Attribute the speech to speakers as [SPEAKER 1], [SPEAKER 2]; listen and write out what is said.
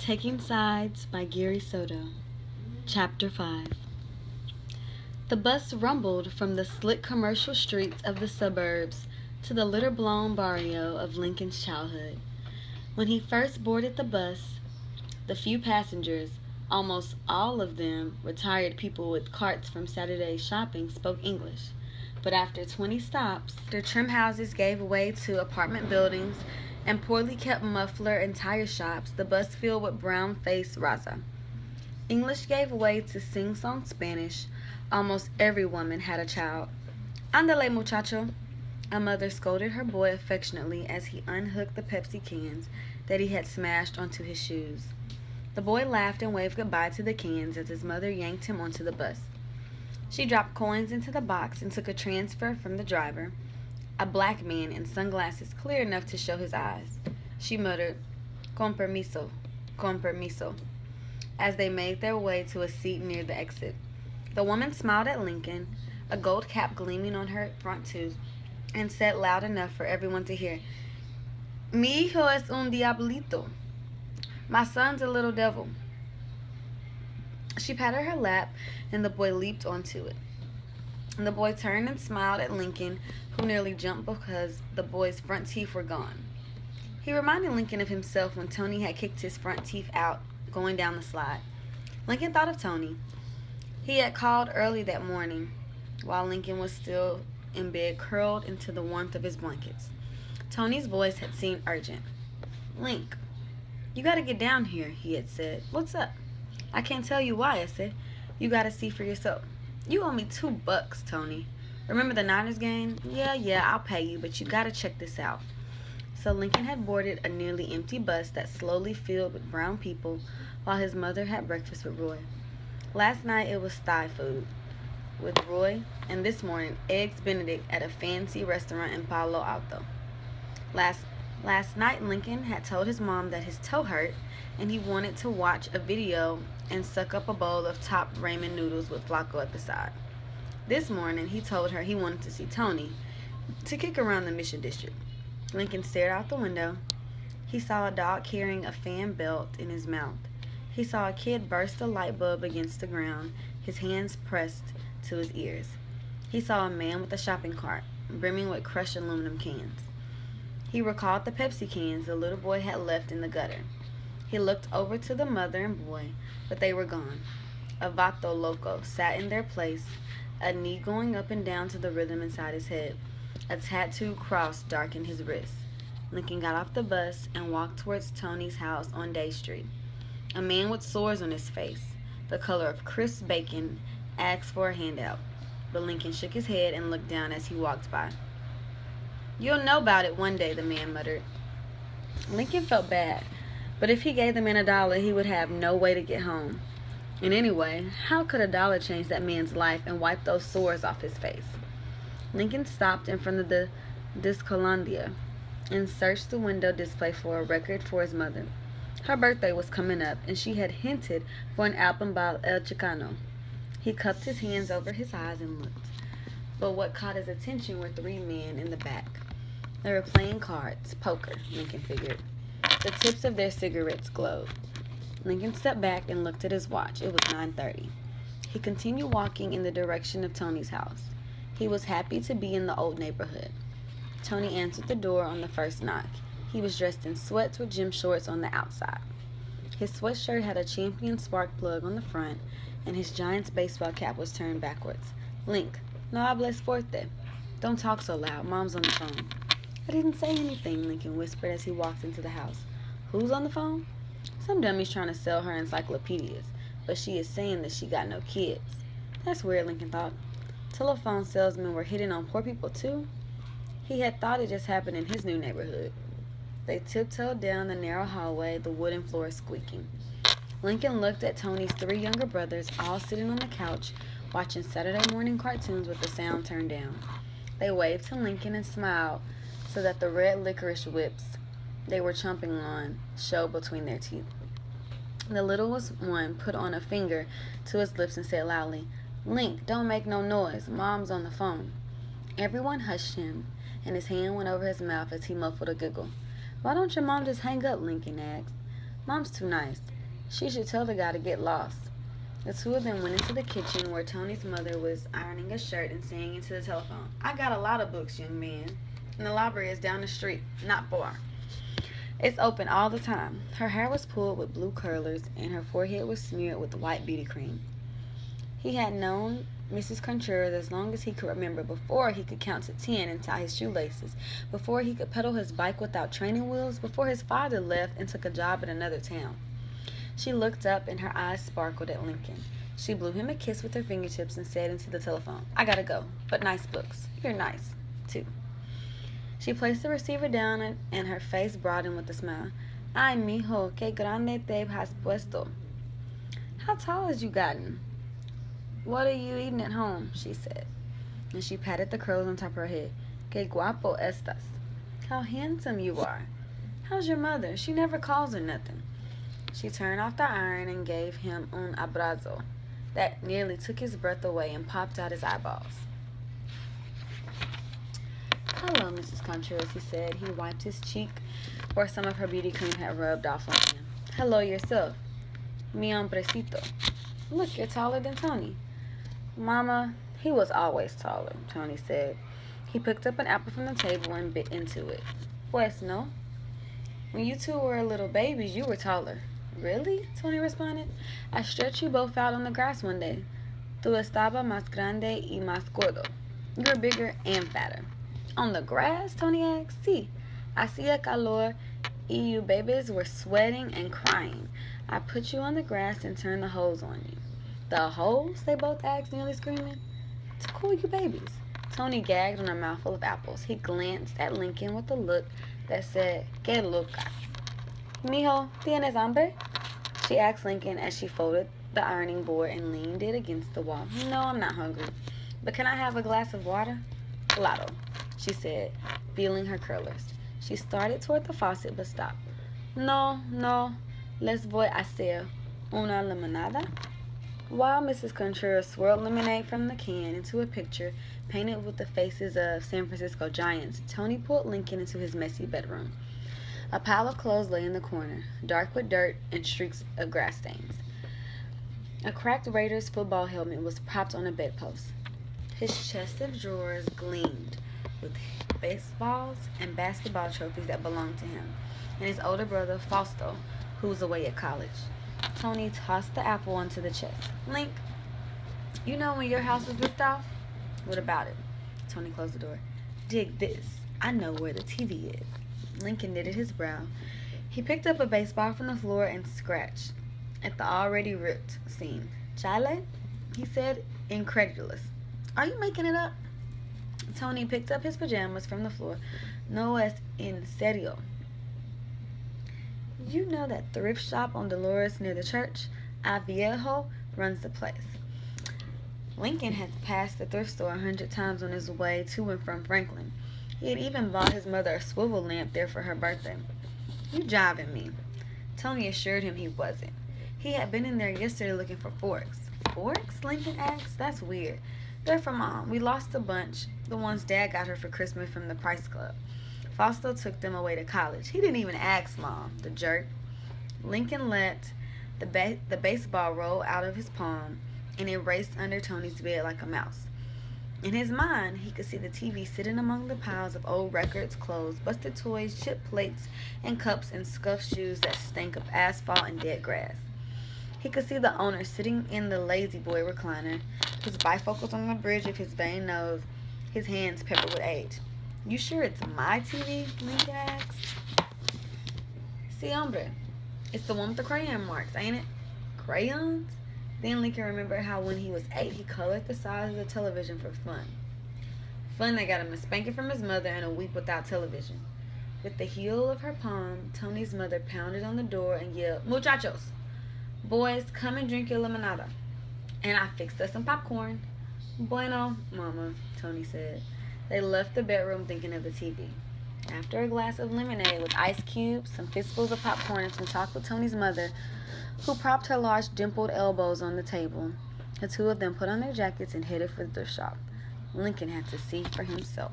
[SPEAKER 1] Taking Sides by Soto. Chapter 5. The bus rumbled from the slick commercial streets of the suburbs to the litter-blown barrio of Lincoln's childhood. When he first boarded the bus, the few passengers, almost all of them retired people with carts from Saturday's shopping, spoke English. But after 20 stops, their trim houses gave way to apartment buildings and poorly kept muffler and tire shops, the bus filled with brown-faced Raza. English gave way to sing-song Spanish. Almost every woman had a child. Andale, muchacho, a mother scolded her boy affectionately as he unhooked the Pepsi cans that he had smashed onto his shoes. The boy laughed and waved goodbye to the cans as his mother yanked him onto the bus. She dropped coins into the box and took a transfer from the driver, a black man in sunglasses clear enough to show his eyes. She muttered, con permiso, as they made their way to a seat near the exit. The woman smiled at Lincoln, a gold cap gleaming on her front tooth, and said loud enough for everyone to hear, Mi hijo es un diablito. My son's a little devil. She patted her lap, and the boy leaped onto it. The boy turned and smiled at Lincoln, who nearly jumped because the boy's front teeth were gone. He reminded Lincoln of himself when Tony had kicked his front teeth out going down the slide. Lincoln thought of Tony. He had called early that morning, while Lincoln was still in bed, curled into the warmth of his blankets. Tony's voice had seemed urgent. Link, you gotta get down here, he had said. What's up? I can't tell you why, I said. You gotta see for yourself. You owe me $2, Tony. Remember the Niners game? Yeah, I'll pay you, but you gotta check this out. So Lincoln had boarded a nearly empty bus that slowly filled with brown people while his mother had breakfast with Roy. Last night it was Thai food with Roy, and this morning eggs Benedict at a fancy restaurant in Palo Alto. Last night Lincoln had told his mom that his toe hurt and he wanted to watch a video and suck up a bowl of top ramen noodles with Flaco at the side. This morning he told her he wanted to see Tony, to kick around the Mission District. Lincoln stared out the window. He saw a dog carrying a fan belt in his mouth. He saw a kid burst a light bulb against the ground, his hands pressed to his ears. He saw a man with a shopping cart, brimming with crushed aluminum cans. He recalled the Pepsi cans the little boy had left in the gutter. He looked over to the mother and boy, but they were gone. A vato loco sat in their place, a knee going up and down to the rhythm inside his head. A tattooed cross darkened his wrist. Lincoln got off the bus and walked towards Tony's house on Day Street. A man with sores on his face, the color of crisp bacon, asked for a handout, but Lincoln shook his head and looked down as he walked by. You'll know about it one day, the man muttered. Lincoln felt bad, but if he gave the man $1, he would have no way to get home. And anyway, how could $1 change that man's life and wipe those sores off his face? Lincoln stopped in front of the Discolandia and searched the window display for a record for his mother. Her birthday was coming up, and she had hinted for an album by El Chicano. He cupped his hands over his eyes and looked. But what caught his attention were 3 men in the back. They were playing cards, poker, Lincoln figured. The tips of their cigarettes glowed. Lincoln stepped back and looked at his watch. It was 9:30. He continued walking in the direction of Tony's house. He was happy to be in the old neighborhood. Tony answered the door on the first knock. He was dressed in sweats with gym shorts on the outside. His sweatshirt had a champion spark plug on the front, and his Giants baseball cap was turned backwards. Link, no hables fuerte. Don't talk so loud. Mom's on the phone. I didn't say anything, Lincoln whispered as he walked into the house. Who's on the phone? Some dummy's trying to sell her encyclopedias, but she is saying that she got no kids. That's weird, Lincoln thought. Telephone salesmen were hitting on poor people too? He had thought it just happened in his new neighborhood. They tiptoed down the narrow hallway, the wooden floor squeaking. Lincoln looked at Tony's 3 younger brothers, all sitting on the couch, watching Saturday morning cartoons with the sound turned down. They waved to Lincoln and smiled so that the red licorice whips they were chomping on showed between their teeth. The littlest one put on a finger to his lips and said loudly, Link, don't make no noise. Mom's on the phone. Everyone hushed him, and his hand went over his mouth as he muffled a giggle. Why don't your mom just hang up? Lincoln asked. Mom's too nice. She should tell the guy to get lost. The two of them went into the kitchen where Tony's mother was ironing a shirt and saying into the telephone, "I got a lot of books, young man. And the library is down the street, not far. It's open all the time." Her hair was pulled with blue curlers and her forehead was smeared with white beauty cream. He had known Mrs. Contreras as long as he could remember, before he could count to 10 and tie his shoelaces, before he could pedal his bike without training wheels, before his father left and took a job in another town. She looked up and her eyes sparkled at Lincoln. She blew him a kiss with her fingertips and said into the telephone, "I gotta go, but nice books. You're nice, too." She placed the receiver down and her face broadened with a smile. "Ay, mijo, que grande te has puesto." "How tall has you gotten?" "What are you eating at home?" she said. And she patted the curls on top of her head. "Que guapo estas." "How handsome you are." "How's your mother? She never calls her nothing." She turned off the iron and gave him un abrazo that nearly took his breath away and popped out his eyeballs. "Hello, Mrs. Contreras," he said. He wiped his cheek where some of her beauty cream had rubbed off on him. "Hello yourself. Mi hombrecito. Look, you're taller than Tony." "Mama, he was always taller," Tony said. He picked up an apple from the table and bit into it. "Pues no. When you two were little babies, you were taller." "Really?" Tony responded. "I stretched you both out on the grass one day. Tu estaba más grande y más gordo." "You were bigger and fatter." "On the grass?" Tony asked. "Sí. Hacía calor y you babies were sweating and crying. I put you on the grass and turned the hose on you." "The hose?" they both asked, nearly screaming. "To cool you babies." Tony gagged on a mouthful of apples. He glanced at Lincoln with a look that said, "Que loca." "Mijo, ¿tienes hambre?" she asked Lincoln as she folded the ironing board and leaned it against the wall. "No, I'm not hungry. But can I have a glass of water?" "Claro," she said, feeling her curlers. She started toward the faucet but stopped. "No, les voy a hacer una limonada." While Mrs. Contreras swirled lemonade from the can into a picture painted with the faces of San Francisco giants, Tony pulled Lincoln into his messy bedroom. A pile of clothes lay in the corner, dark with dirt and streaks of grass stains. A cracked Raiders football helmet was propped on a bedpost. His chest of drawers gleamed with baseballs and basketball trophies that belonged to him, and his older brother, Fausto, who was away at college. Tony tossed the apple onto the chest. "Link, you know when your house was ripped off?" "What about it?" Tony closed the door. "Dig this. I know where the TV is." Lincoln knitted his brow. He picked up a baseball from the floor and scratched at the already ripped seam. "Chile?" he said, incredulous. "Are you making it up?" Tony picked up his pajamas from the floor. "No es en serio." "You know that thrift shop on Dolores near the church? A Viejo runs the place." Lincoln had passed the thrift store 100 times on his way to and from Franklin. He had even bought his mother a swivel lamp there for her birthday. "You jiving me." Tony assured him he wasn't. He had been in there yesterday looking for forks. "Forks?" Lincoln asked. "That's weird. They're for Mom. We lost a bunch, the ones Dad got her for Christmas from the Price Club. Fausto took them away to college. He didn't even ask Mom, the jerk." Lincoln let the baseball roll out of his palm and it raced under Tony's bed like a mouse. In his mind, he could see the TV sitting among the piles of old records, clothes, busted toys, chipped plates, and cups, and scuffed shoes that stank of asphalt and dead grass. He could see the owner sitting in the lazy boy recliner, his bifocals on the bridge of his vein nose, his hands peppered with age. "You sure it's my TV?" Lincoln asked. "Si, hombre. It's the one with the crayon marks, ain't it?" "Crayons?" Then Lincoln remembered how when he was 8 he colored the size of the television for fun. Fun that got him a spanking from his mother and a week without television. With the heel of her palm, Tony's mother pounded on the door and yelled, "Muchachos! Boys, come and drink your limonada." "And I fixed us some popcorn." "Bueno, Mama," Tony said. They left the bedroom thinking of the TV. After a glass of lemonade with ice cubes, some fistfuls of popcorn, and some talk with Tony's mother, who propped her large dimpled elbows on the table, the two of them put on their jackets and headed for the thrift shop. Lincoln had to see for himself.